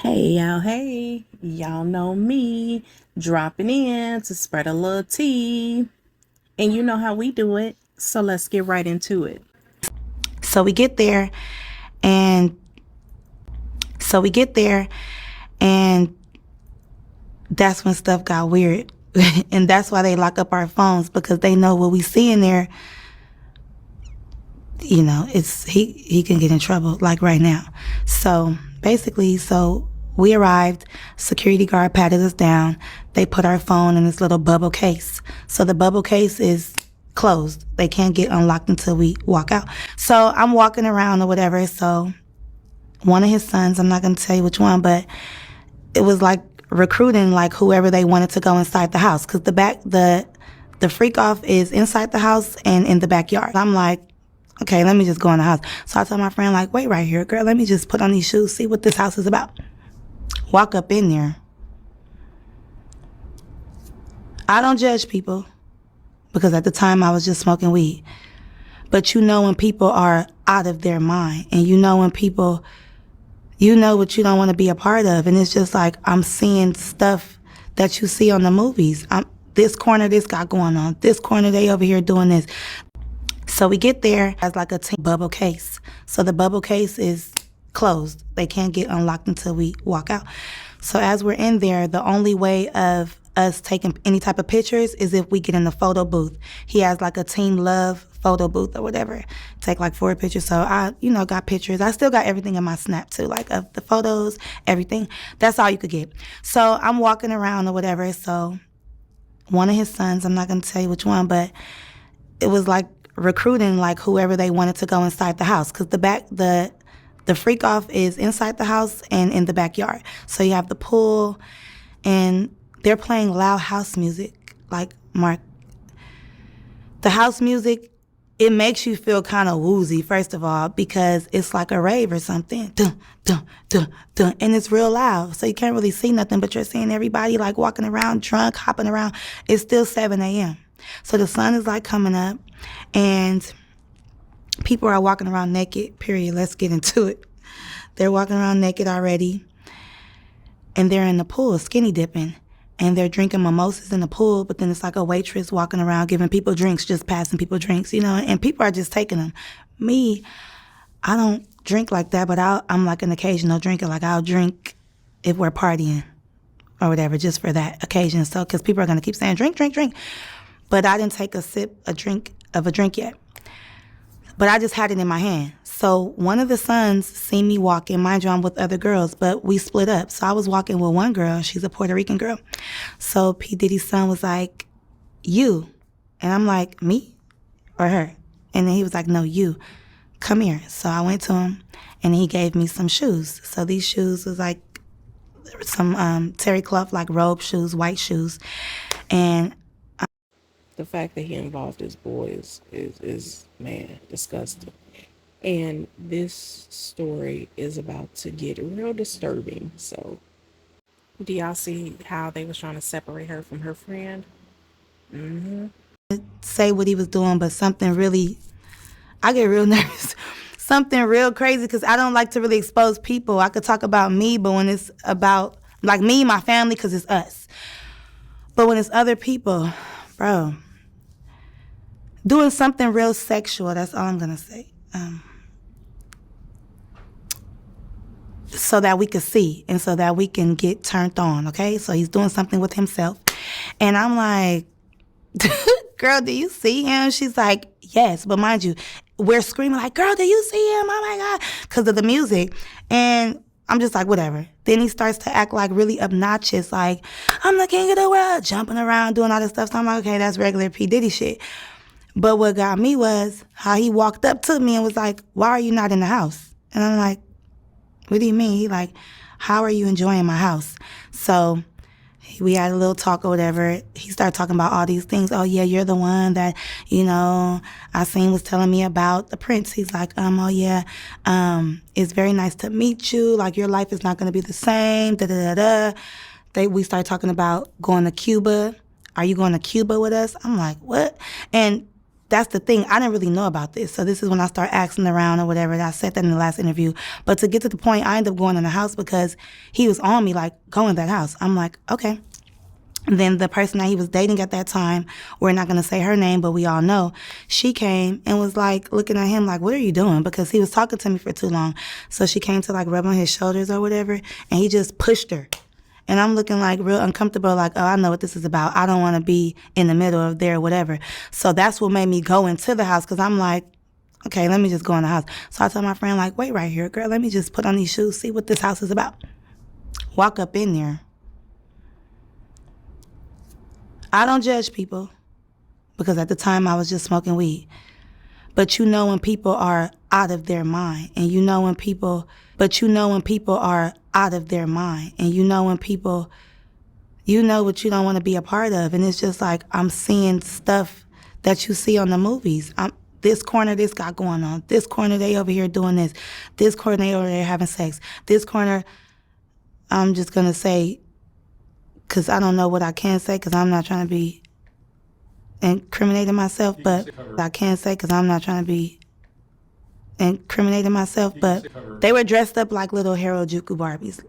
Hey, y'all know me, dropping in to spread a little tea. And you know how we do it, so let's get right into it. So we get there and so we get there and that's when stuff got weird. And that's why they lock up our phones, because they know what we see in there, it's he can get in trouble like right now. So basically, we arrived, security guard patted us down. They put our phone in this little bubble case. So the bubble case is closed. They can't get unlocked until we walk out. So I'm walking around or whatever. So one of his sons, I'm not going to tell you which one, but it was like recruiting like whoever they wanted to go inside the house, because the freak off is inside the house and in the backyard. I'm like, okay, let me just go in the house. So I told my friend, like, wait right here, girl, let me just put on these shoes, see what this house is about. Walk up in there. I don't judge people, because at the time I was just smoking weed. But you know when people are out of their mind, and you know when people, you know what you don't want to be a part of. And it's just like, I'm seeing stuff that you see on the movies. This corner, this got going on. This corner, they over here doing this. So we get there as like a bubble case. So the bubble case is closed. They can't get unlocked until we walk out. So as we're in there, the only way of us taking any type of pictures is if we get in the photo booth. He has like a Team Love photo booth or whatever. Take like 4 pictures. So I, got pictures. I still got everything in my Snap too, like of the photos, everything. That's all you could get. So I'm walking around or whatever. So one of his sons, I'm not going to tell you which one, but it was like recruiting like whoever they wanted to go inside the house, because the freak off is inside the house and in the backyard. So you have the pool, and they're playing loud house music. Like, Mark, the house music, it makes you feel kind of woozy, first of all, because it's like a rave or something. Dun, dun, dun, dun, and it's real loud. So you can't really see nothing, but you're seeing everybody like walking around, drunk, hopping around. It's still 7 a.m. So the sun is like coming up, and people are walking around naked, period. Let's get into it. They're walking around naked already, and they're in the pool skinny dipping, and they're drinking mimosas in the pool, but then it's like a waitress walking around giving people drinks, just passing people drinks, and people are just taking them. Me, I don't drink like that, but I'm like an occasional drinker. Like, I'll drink if we're partying or whatever, just for that occasion. So, because people are going to keep saying, drink, drink, drink. But I didn't take a drink yet. But I just had it in my hand. So one of the sons seen me walking. Mind you, I'm with other girls, but we split up. So I was walking with one girl. She's a Puerto Rican girl. So P. Diddy's son was like, you. And I'm like, me or her? And then he was like, no, you. Come here. So I went to him, and he gave me some shoes. So these shoes was like some terry cloth, like robe shoes, white shoes. And The fact that he involved his boys is man, disgusting. And this story is about to get real disturbing. So, do y'all see how they was trying to separate her from her friend? say what he was doing, but something really, I get real nervous. Something real crazy, because I don't like to really expose people. I could talk about me, but when it's about like me, my family, because it's us. But when it's other people, bro, doing something real sexual, that's all I'm going to say. So that we could see, and so that we can get turned on, okay? So he's doing something with himself. And I'm like, girl, do you see him? She's like, yes. But mind you, we're screaming like, girl, do you see him? Oh my God. Because of the music. And I'm just like, whatever. Then he starts to act like really obnoxious, like, I'm the king of the world, jumping around, doing all this stuff. So I'm like, okay, that's regular P. Diddy shit. But what got me was how he walked up to me and was like, why are you not in the house? And I'm like, what do you mean? He like, how are you enjoying my house? So we had a little talk or whatever. He started talking about all these things. Oh yeah, you're the one that, I seen was telling me about the prince. He's like, oh yeah, it's very nice to meet you. Like, your life is not gonna be the same. Da da da da. We started talking about going to Cuba. Are you going to Cuba with us? I'm like, what? And that's the thing. I didn't really know about this. So this is when I start asking around or whatever. And I said that in the last interview. But to get to the point, I ended up going in the house because he was on me, like, go in that house. I'm like, okay. And then the person that he was dating at that time, we're not going to say her name, but we all know, she came and was like looking at him like, what are you doing? Because he was talking to me for too long. So she came to like rub on his shoulders or whatever, and he just pushed her. And I'm looking like real uncomfortable, like, oh, I know what this is about. I don't want to be in the middle of there, whatever. So that's what made me go into the house, because I'm like, okay, let me just go in the house. So I told my friend, like, wait right here, girl, let me just put on these shoes, see what this house is about. Walk up in there. I don't judge people, because at the time I was just smoking weed. But you know when people are out of their mind, and you know when people are out of their mind, and you know when people, you know what you don't want to be a part of. And it's just like, I'm seeing stuff that you see on the movies. This corner, this got going on. This corner, they over here doing this. This corner, they over there having sex. This corner, I'm just going to say, because I don't know what I can say, because I'm not trying to be incriminating myself, but I can't say because I'm not trying to be incriminating myself, but they were dressed up like little Harajuku Barbies.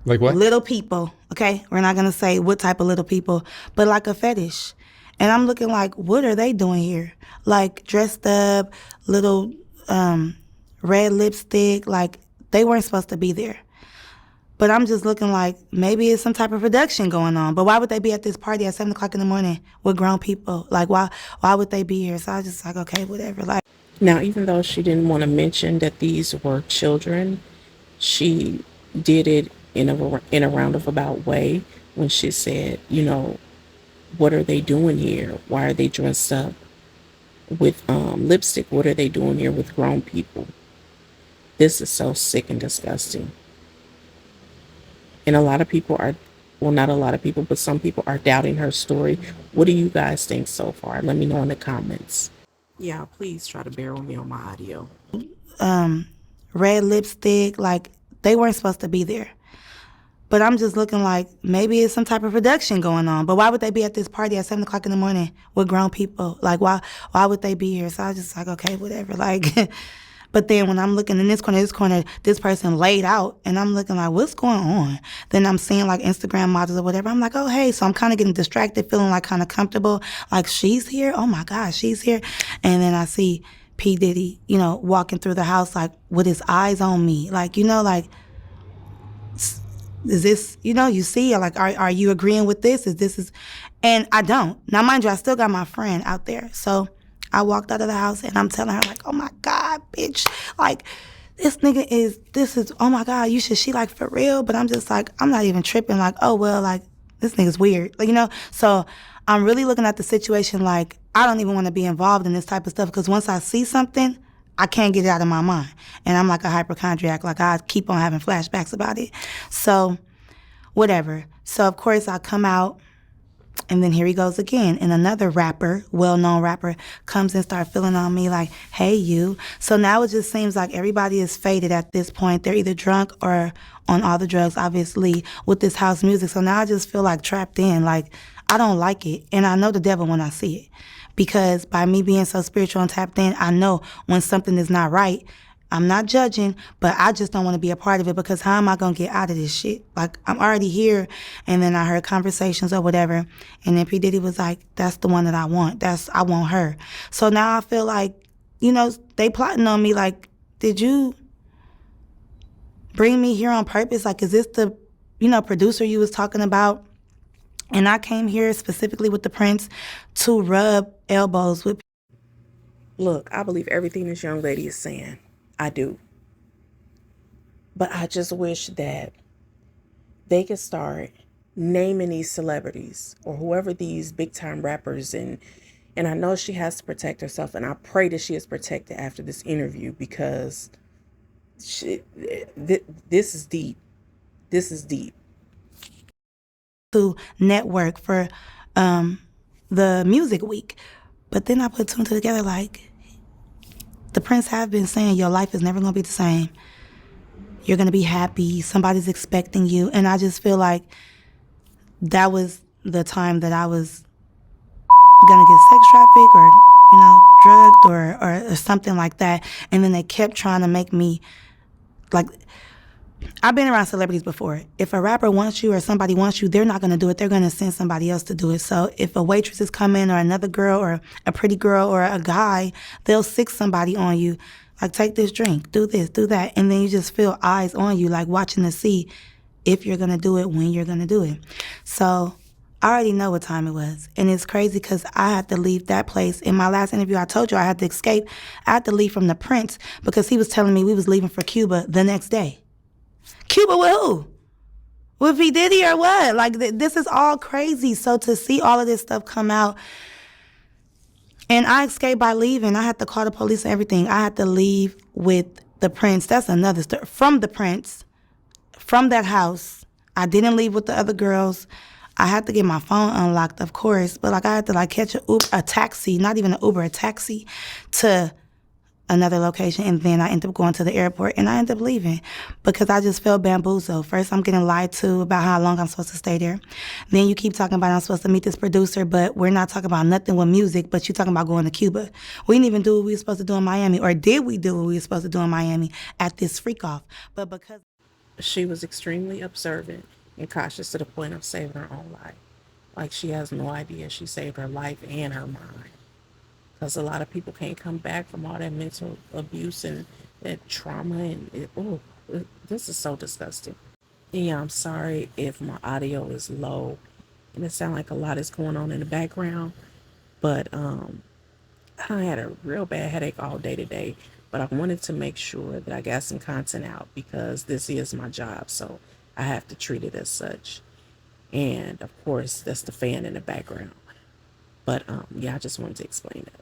Like what? Little people, okay? We're not going to say what type of little people, but like a fetish. And I'm looking like, what are they doing here? Like dressed up, little red lipstick, like they weren't supposed to be there. But I'm just looking like maybe it's some type of production going on. But why would they be at this party at 7 o'clock in the morning with grown people? Like, why would they be here? So I was just like, okay, whatever. Like, Now, even though she didn't want to mention that these were children, she did it in a roundabout way when she said, what are they doing here? Why are they dressed up with lipstick? What are they doing here with grown people? This is so sick and disgusting. And a lot of people are, well, not a lot of people, but some people are doubting her story. What do you guys think so far? Let me know in the comments. Yeah, please try to bear with me on my audio. red lipstick, like they weren't supposed to be there. But I'm just looking like maybe it's some type of production going on. But why would they be at this party at 7 o'clock in the morning with grown people? Like, why would they be here? So I was just like, okay, whatever. Like, but then when I'm looking in this corner, this person laid out, and I'm looking like, what's going on? Then I'm seeing like Instagram models or whatever. I'm like, oh, hey. So I'm kind of getting distracted, feeling like kind of comfortable. Like, she's here? Oh my gosh, she's here. And then I see P. Diddy, walking through the house like with his eyes on me. Like, like, is this, you see, like, are you agreeing with this? And I don't. Now, mind you, I still got my friend out there. So I walked out of the house and I'm telling her like, oh my God, bitch. Like, this is, oh my God, she like for real? But I'm just like, I'm not even tripping. Like, oh, well, like, this nigga's weird. Like, so I'm really looking at the situation like, I don't even want to be involved in this type of stuff, because once I see something, I can't get it out of my mind. And I'm like a hypochondriac. Like, I keep on having flashbacks about it. So, whatever. So, of course, I come out, and then here he goes again. And another rapper, well-known rapper, comes and starts feeling on me like, hey, you. So now it just seems like everybody is faded at this point. They're either drunk or on all the drugs, obviously, with this house music. So now I just feel like trapped in. Like, I don't like it. And I know the devil when I see it. Because by me being so spiritual and tapped in, I know when something is not right. I'm not judging, but I just don't want to be a part of it, because how am I going to get out of this shit? Like, I'm already here. And then I heard conversations or whatever. And then P. Diddy was like, that's the one that I want. I want her. So now I feel like, they plotting on me. Like, did you bring me here on purpose? Like, is this the, producer you was talking about? And I came here specifically with the Prince to rub elbows with. Look, I believe everything this young lady is saying. I do. But I just wish that they could start naming these celebrities or whoever these big time rappers, and I know she has to protect herself, and I pray that she is protected after this interview, because this is deep. This is deep. To network for the music week. But then I put two and two together, like, the Prince have been saying your life is never going to be the same. You're going to be happy. Somebody's expecting you. And I just feel like that was the time that I was going to get sex trafficked or, drugged or something like that. And then they kept trying to make me, like, I've been around celebrities before. If a rapper wants you or somebody wants you, they're not going to do it. They're going to send somebody else to do it. So if a waitress is coming or another girl or a pretty girl or a guy, they'll sick somebody on you. Like, take this drink, do this, do that. And then you just feel eyes on you, like watching to see if you're going to do it, when you're going to do it. So I already know what time it was. And it's crazy because I had to leave that place. In my last interview, I told you I had to escape. I had to leave from the Prince because he was telling me we was leaving for Cuba the next day. Cuba with who? With P. Diddy or what? Like, this is all crazy. So to see all of this stuff come out, and I escaped by leaving. I had to call the police and everything. I had to leave with the Prince. That's another story. From the Prince, from that house. I didn't leave with the other girls. I had to get my phone unlocked, of course. But, like, I had to, like, catch a taxi, not even an Uber, a taxi to another location, and then I ended up going to the airport, and I ended up leaving because I just felt bamboozled. First, I'm getting lied to about how long I'm supposed to stay there. Then you keep talking about I'm supposed to meet this producer, but we're not talking about nothing with music, but you're talking about going to Cuba. We didn't even do what we were supposed to do in Miami, or did we do what we were supposed to do in Miami at this freak-off? But because She was extremely observant and cautious to the point of saving her own life. Like, she has no idea she saved her life and her mind. Because a lot of people can't come back from all that mental abuse and that trauma. This is so disgusting. Yeah, I'm sorry if my audio is low and it sounds like a lot is going on in the background. But I had a real bad headache all day today. But I wanted to make sure that I got some content out because this is my job. So I have to treat it as such. And of course, that's the fan in the background. But yeah, I just wanted to explain that.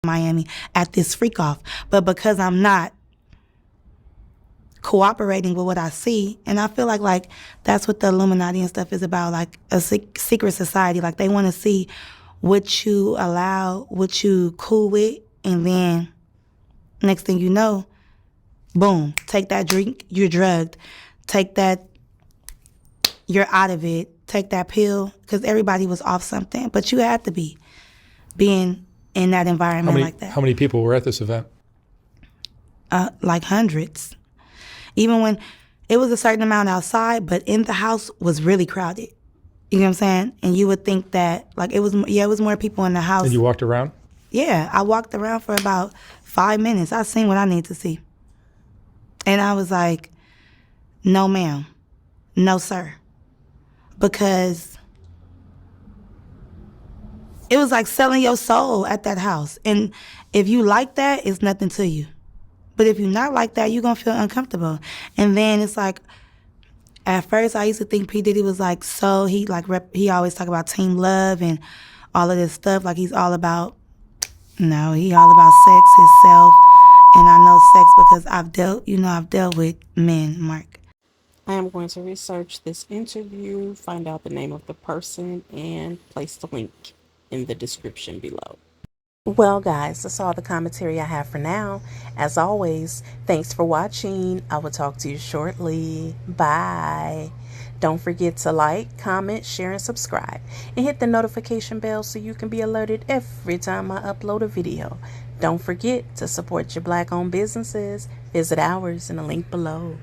Miami at this freak off, but because I'm not cooperating with what I see, and I feel like that's what the Illuminati and stuff is about, like a secret society. Like, they want to see what you allow, what you cool with, and then next thing you know, boom, take that drink, you're drugged. Take that, you're out of it. Take that pill, because everybody was off something, but you had to be being in that environment like that. How many people were at this event? Like hundreds. Even when it was a certain amount outside, but in the house was really crowded. You know what I'm saying? And you would think that, like, it was more people in the house. And you walked around? Yeah, I walked around for about 5 minutes. I seen what I need to see. And I was like, no ma'am, no sir. Because it was like selling your soul at that house. And if you like that, it's nothing to you. But if you're not like that, you're going to feel uncomfortable. And then it's like, at first I used to think P. Diddy was like, so he always talk about team love and all of this stuff. Like, he's all about, no, he all about sex, himself. And I know sex because I've dealt with men, Mark. I am going to research this interview, find out the name of the person, and place the link in the description below. Well, guys, that's all the commentary I have for now. As always, thanks for watching. I will talk to you shortly. Bye. Don't forget to like, comment, share, and subscribe. And hit the notification bell so you can be alerted every time I upload a video. Don't forget to support your Black-owned businesses. Visit ours in the link below.